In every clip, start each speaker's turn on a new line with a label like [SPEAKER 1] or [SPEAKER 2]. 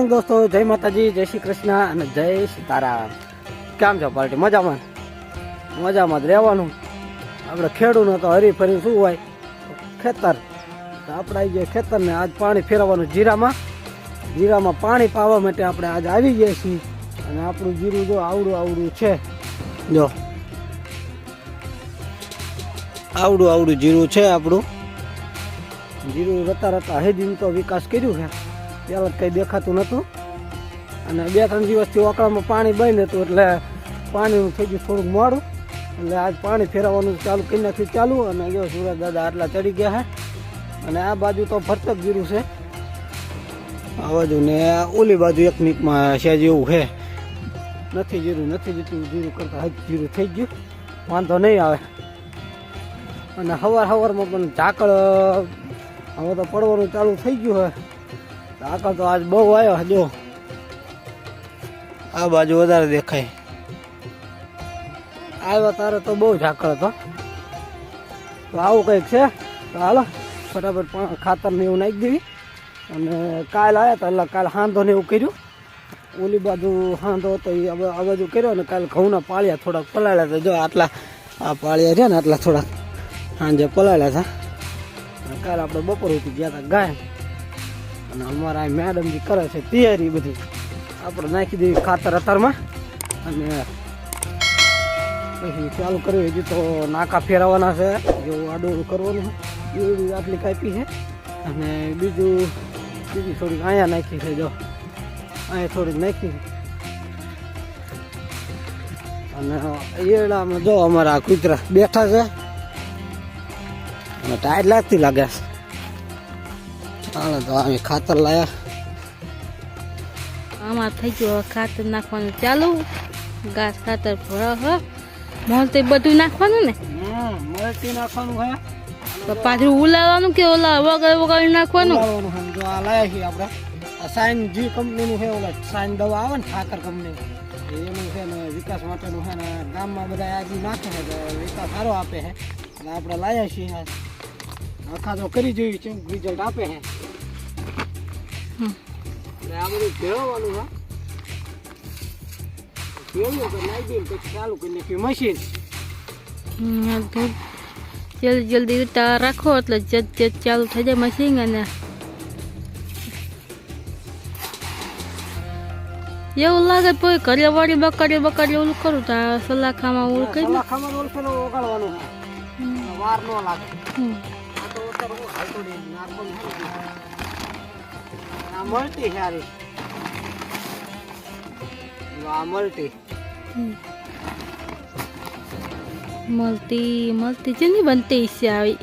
[SPEAKER 1] Morning દોસ્તો, જય માતાજી, જય શ્રી કૃષ્ણ અને જય સીતારામ। કેમ છો પાર્ટી? મજામાં? મજામાં જ રહેવાનું। આપણે ખેડૂનો તો હરીફરી શું હોય, ખેતર। તો આપણે આવી ગયા ખેતરને આજ પાણી ફેરવવાનું જીરામાં પાણી પાવા માટે આપણે આજ આવી ગયા છીએ। અને આપણું જીરું જો આવડું છે, જો આવડું જીરું છે। આપણું જીરું રતા હેજીને તો વિકાસ કર્યું છે। પહેલાં કંઈ દેખાતું નહોતું અને 2-3 દિવસથી ઓકળામાં પાણી બંધ હતું, એટલે પાણીનું થઈ ગયું થોડુંક મોડું, એટલે આજ પાણી ફેરવવાનું ચાલુ કરી નાખ્યું ચાલુ। અને જો સુરજ દાદા આટલા ચડી ગયા છે અને આ બાજુ તો ભરતક જીરું છે, આ બાજુ ને ઓલી બાજુ એક મીકમાં છે જેવું છે, નથી જેટલું જીરું કરતાં હજ જીરું થઈ ગયું, વાંધો નહીં આવે। અને સવારમાં પણ ઝાકળ હવે તો પડવાનું ચાલુ થઈ ગયું છે। ઝાકળ તો આજ બહુ આવ્યો, જો આ બાજુ વધારે દેખાય, આવ્યા તારે તો બહુ ઝાકળ હતો। તો આવું કંઈક છે। તો હાલો ફટાફટ ખાતર ને એવું નાખી દેવી। અને કાલ આવ્યા હતા, એટલે કાલ હાંધો ને એવું કર્યું, ઓલી બાજુ હાંધો હતો એ આ બાજુ કર્યો। અને કાલે ઘઉંના પાળિયા થોડાક પલાળ્યા હતા, જો આટલા આ પાળિયા છે ને આટલા થોડાક સાંજે પલાળ્યા હતા। કાલે આપણે બપોર સુધી ગયા હતા ગાય, અને અમારા આ મેડમ જે કરે છે તૈયારી બધી, આપણે નાખી દેવી ખાતર અત્યારમાં। અને પછી ચાલુ કર્યું, હજી તો નાકા ફેરવવાના છે, જેવું આડું કરવાનું છે એવી આટલી કાપી છે। અને બીજી થોડીક અહીંયા નાખી છે, જો અહીંયા થોડીક નાખી છે। અને એડામાં જો અમારા કૂતરા બેઠા છે અને ટાઈટ લાગતી લાગે છે। હાલો તો અમે ખાતર લાયા,
[SPEAKER 2] આમાં થઈ ગયું ખાતર નાખવાનું ચાલુ। ઘાસ ખાતર ભરા મળતી બધું નાખવાનું ને,
[SPEAKER 1] મળતી નાખવાનું છે,
[SPEAKER 2] તો પાછું ઉલાવવાનું કે ઓલા વગર નાખવાનું।
[SPEAKER 1] જો આ લાયા છીએ આપણે, આ સાઇન જી કંપનીનું છે, ઓલા સાઇન દવા આવે ને ઠાકર કંપની, એનું છે ને વિકાસ માટેનું છે ને, ગામમાં બધા આ બી નાખે છે તો વિકાસ સારો આપે છે, એટલે આપણે લાયા છીએ। આખા તો કરી જોઈએ છે, રિઝલ્ટ આપે છે। એટલે આ બધું ભેળવવાનું છે, ભેળવ્યું તો નાખી દઈએ પછી ચાલુ કરી નાખ્યું મશીન।
[SPEAKER 2] જલ્દી ઉતાર રાખો એટલે જત ચાલુ થઈ જાય મશીન। અને એવું લાગે કોઈ ઘરે વાળી બકારી ઓલું કરું તો સલાખામાં ઓલું કરી
[SPEAKER 1] ઓગાળવાનું વાર ન લાગે। આ મળતી સારી, આ
[SPEAKER 2] મળતી છે ને બનતી છે આવી।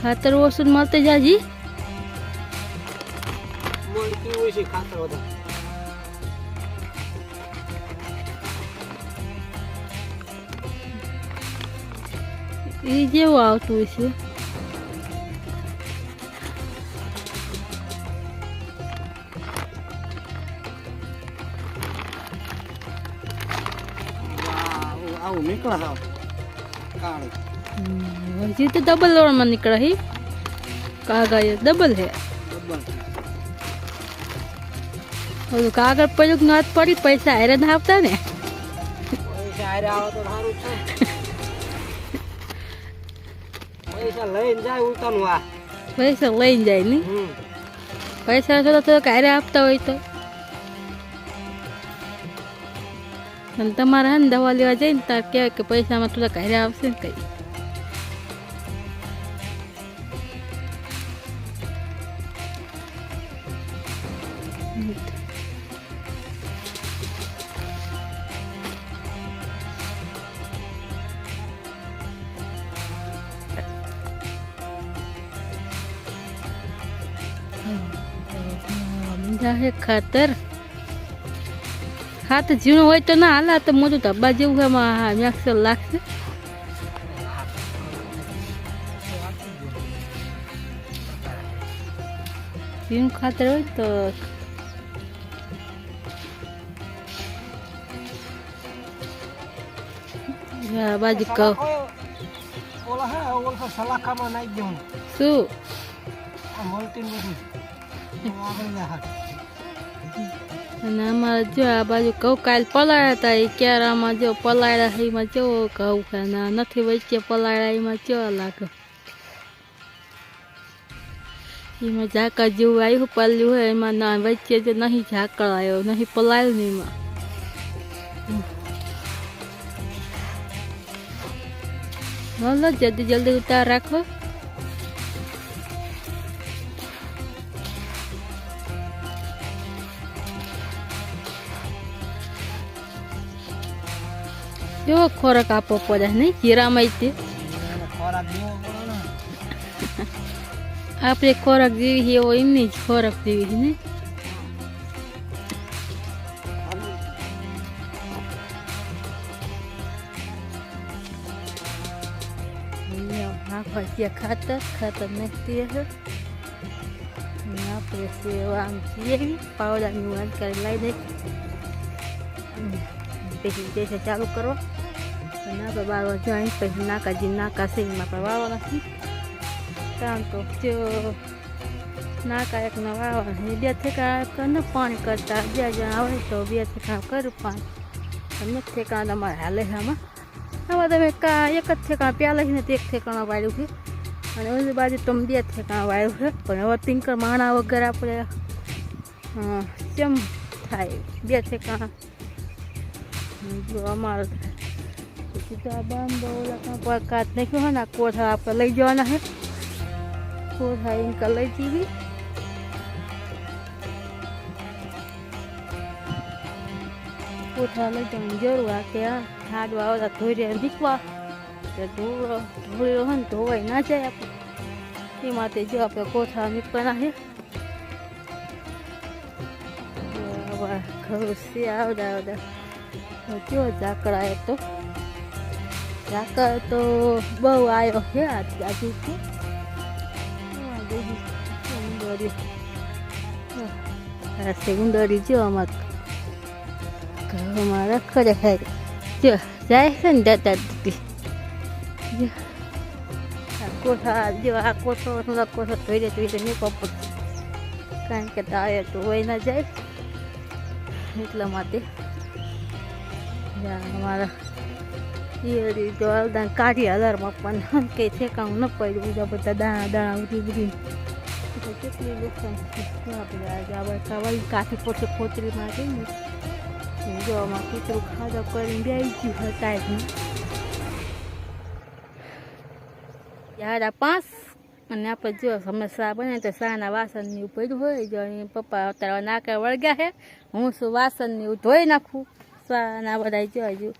[SPEAKER 2] ખાતર ઓછું મળते જાજી
[SPEAKER 1] મળતી હોય છે ખાતર વધારે।
[SPEAKER 2] એ જેવું આવતું છે।
[SPEAKER 1] આવું નીકળે કાળું,
[SPEAKER 2] હજી તો ડબલ લોણમાં નીકળે હી, કાગળ ડબલ હે। ઓલું કાગળ પડ્યું નાત પડી, પૈસા હારે ના આપતા ને,
[SPEAKER 1] પૈસા હારે આવે તો સારું છે। પૈસા લઈને જાય ઉતાનું, આ
[SPEAKER 2] પૈસા લઈને જાય ને, પૈસા થોડા હારે આપતા હોય તો। અને તમારે હે ને દવા લેવા જાય ને તાર કહેવાય કે પૈસામાં થોડા ઘરે આવશે ને કઈ। ખાતર ઝીણું હોય તો ના હાલા, તો મોટું ધબ્બા જેવું છે, મેક્સર લાગશે। ઝીણું ખાતર હોય તો બાજુ કહું
[SPEAKER 1] ઓલા હે ઓલા સલાખામાં નાખી દેવાનું,
[SPEAKER 2] શું
[SPEAKER 1] આ મોલટીન બધું આગળ ના હાથ
[SPEAKER 2] અને અમારે જો આ બાજુ ઘઉં કાલ પલાળ્યા હતા એ ક્યારામાં જો પલાળ્યા એમાં જો ઘઉં કે ના નથી વચ્ચે પલાળ્યા એમાં કેવા લાગે એમાં ઝાકળ જેવું આવ્યું પલ્યું હોય એમાં ના વચ્ચે જો નહીં ઝાકળ આવ્યો નહીં પલાળ્યું ને એમાં હાલો જલ્દી જલ્દી ઉતાર રાખો કેવો ખોરાક આપવો પડે નહીં જીરામાં તે
[SPEAKER 1] ખોરાક દેવો પડે ને
[SPEAKER 2] આપણે ખોરાક જેવી છે એવો એમની જ ખોરાક જેવી છે ને નાખવા ત્યાં ખાતર નાખતી હશે અને આપણે સેવા આમ જીવી પાવડાની વાત કરી લઈ દઈ પછી જૈસે ચાલુ કરો અને આપણે વાળવા જોઈ પછી નાકા સિંગમાં આપણે વાળવા નથી કારણ તો જો નાકા એકના વાળવા બે ઠેકા ને પાણી કરતા બે જણા આવે તો બે ઠેકા કરું પાણી અને ઠેકા અમારે હાલે આમાં આમાં તમે એક જ ઠેકાણ પ્યાલે છે ને તે એક ઠેકાણા વાળ્યું છે અને ઓલી બાજુ તમે બે ઠેકાણા વાળ્યું છે પણ હવે પિંકર માણા વગર આપણે કેમ થાય બે ઠેકાણા જો અમારે સીધો આ બાંધો ઓલા કાચ નાખ્યો હોય ને આ કોઠા આપણે લઈ જવાના છે કોઠા ઇન્કા લઈ જવી કોઠા લઈ જવાની જરૂર આ કે હાડવા આવતા ધોઈ નીકળવા ધોળો હોય ને ધોવાઈ ના જાય આપણે એ માટે જો આપણે કોઠા નીકળવાના છે ઘરું છે આવડા કેવો ઝાકળ આવ્યો તો ઝાકળ તો બહુ આવ્યો છે આજુથી ઉંદરી જો આમાં ઘરમાં રખડે ખાય જો જાય છે ને દાદા દીદી આ કોઠા જો આ કોઠો ધોઈ દે નહીં પપ્પા કારણ કે તારે તો હોય ના જાય એટલા માટે અમારા એ તો અલદાન કાઢી હજારમાં પણ કંઈ ઠેકાણું ન પડ્યું બીજા બધા દાણા ઉઠી બધી કેટલી નુકસાન આપણે ખાવાની કાઠી પોતે પોતરીમાં જઈને જો આમાં કૂતરું ખાધા કરીને બેસી ગયું હતા યાર 5 અને આપણે જો સમસ્યા બને તો શાના વાસણની પડ્યું હોય જો પપ્પા અત્યારે નાકે વળગ્યા છે હું શું વાસણની ધોઈ નાખું શાના બધા જો હજુ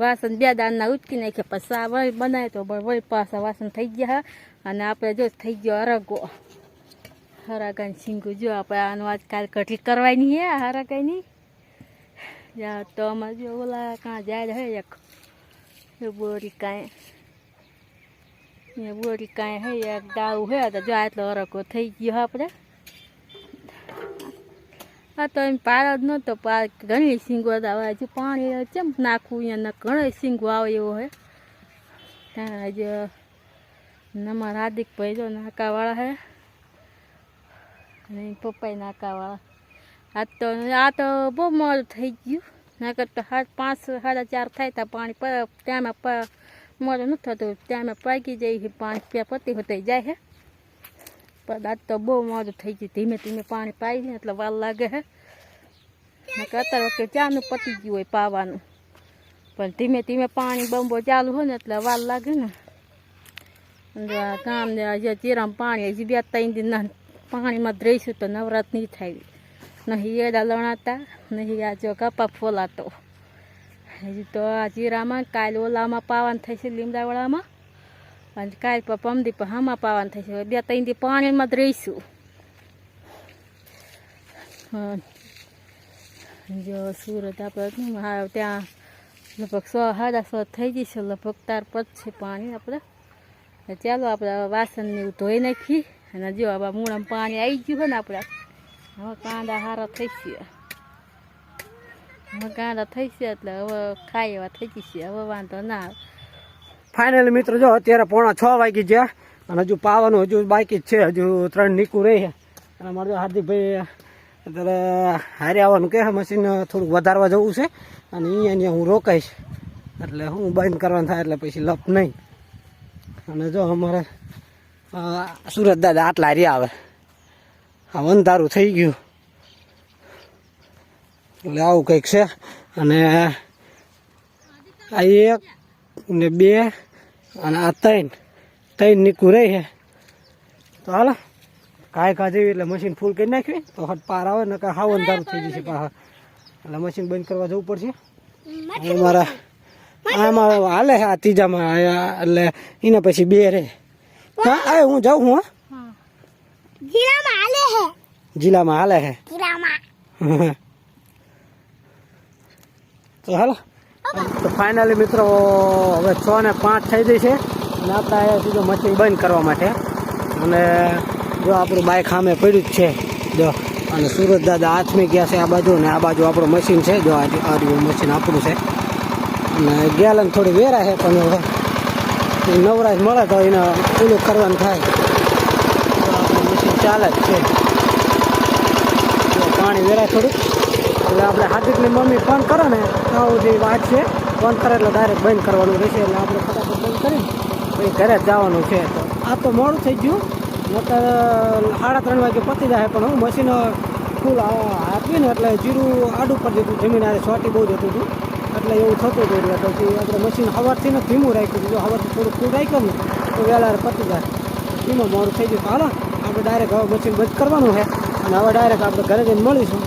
[SPEAKER 2] વાસણ 2 દાળના ઉચકી નાખે પછી શા વળી બનાવે તો વળી પાછા વાસણ થઈ ગયા અને આપણે જો થઈ ગયો અરગો હરાગાની સિંગું જો આપણે આનું આજકાલ કઢી કરવાની હે હરાગાની યા તો અમારે જો ઓલા કાં જાય હે એક બોરી કાંઈ બોરી કાંઈ હે એક દાળું હે તો જો આટલો અરગો થઈ ગયો આપણે હા તો એમ પાર જ નહોતો પાર ઘણી સિંગો આવે હજુ પાણી ચમ નાખવું અહીંયા ઘણો સિંગો આવે એવો હે ત્યાં હજુ અમારા હાર્દિકભાઈ જો નાકાવાળા હે અને પપ્પાએ નાકાવાળા આ તો બહુ મોડું થઈ ગયું નકર તો 5 4:30 થાય ત્યાં પાણી ત્યાંમાં મોડું નથી થતું ત્યાંમાં પાકી જાય પાણી ત્યાં પતી હોતી જાય છે પણ આજ તો બહુ મોડું થઈ ગયું ધીમે ધીમે પાણી પાઈ ને એટલે વાર લાગે છે નકર અત્યારે વખતે ચાનું પતી ગયું હોય પાવાનું પણ ધીમે ધીમે પાણી બંબો ચાલુ હોય ને એટલે વાર લાગે ને કામ ને હજી ચીરામાં પાણી હજી 2-3 દિન પાણીમાં જ રહીશું તો નવરાત નહીં થાય નહીં એડા લણાતા નહીં આ જો કપા ફોલાતો હજી તો આ જીરામાં કાલે ઓલામાં પાવાનું થશે લીમડાવાળામાં અને કાલ પર પમદી પર હામાં પાવાનું થશે 2-3 દી પાણીમાં જ રહીશું જો સુરત આપણે ત્યાં લગભગ 6-6:30 થઈ જશે લગભગ ત્યાર પછી પાણી આપણે ચાલો આપણે વાસણને ધોઈ નાખી અને જો હવે મૂળામાં પાણી આવી ગયું હોય ને આપણે હવે કાંદા સારા થઈ છે હવે કાંદા થઈ છે એટલે હવે ખાઈ એવા થઈ જશે હવે વાંધો ના આવે
[SPEAKER 1] ફાઇનલી મિત્રો જો અત્યારે 5:45 વાગી ગયા અને હજુ પાવાનું હજુ બાકી જ છે, હજુ 3 નીકું રહી છે. અને અમારે હાર્દિકભાઈ અત્યારે હારે આવવાનું કહે મશીન થોડુંક વધારવા જવું છે, અને અહીંયા હું રોકાઈશ એટલે હું બંધ કરવાનું થાય એટલે પછી લપ નહીં. અને જો અમારે સુરત દાદા આટલા રહ્યા આવે, આ અંધારું થઈ ગયું એટલે આવું કંઈક છે. અને આ 1 ને 2 અને આ 3 નીકું રહી છે. તો હાલો કાંઈ જેવી એટલે મશીન ફૂલ કરી નાખ્યું તો હટ પાર આવે ને કાં હાવ અંધારું થઈ જશે પાછા, એટલે મશીન બંધ કરવા જવું પડશે. અમારા આમાં હાલે છે આ ત્રીજામાં, એટલે એના પછી 2 રહે. હા આ હું જાઉં હું. હા જિલ્લામાં હાલે છે. તો હાલો તો ફાઇનલી મિત્રો હવે 6 ને 5 થઈ જઈ છે અને આપણે આવ્યા સીધો મશીન બંધ કરવા માટે. અને જો આપણું બાઇક સામે પડ્યું જ છે જો, અને સુરત દાદા હાથમાં ગયા છે આ બાજુ, ને આ બાજુ આપણું મશીન છે જો, આ મશીન આપણું છે. અને ગેલન થોડી વેરા છે પણ હવે નવરાજ મળે તો એને ઓલું કરવાનું થાય તો આપણું મશીન ચાલે જ છે. પાણી વેરાય થોડુંક એટલે આપણે હાર્દિકની મમ્મી ફોન કરે ને તો જે વાત છે ફોન કરે એટલે ડાયરેક્ટ બંધ કરવાનું રહેશે. એટલે આપણે ફટાફટ બંધ કરીને પછી ઘરે જ જવાનું છે. તો આ તો મોડું થઈ ગયું, નકર 3:30 વાગે પતી જાય, પણ હું મશીન ફૂલ આપીને એટલે જીરું આડું પર દીધું, જમીન આરે સોટી બહુ જતું હતું એટલે એવું થતું હતું. એટલે પછી આપણે મશીન સવારથી ને ધીમું રાખ્યું હતું, જો સવારથી થોડું ફૂલ રાખ્યું ને તો વહેલા પતી જાય, ધીમું મોડું થઈ ગયું. હાલો આપણે ડાયરેક્ટ હવે મશીન બંધ કરવાનું છે અને હવે ડાયરેક્ટ આપણે ઘરે જઈને મળીશું.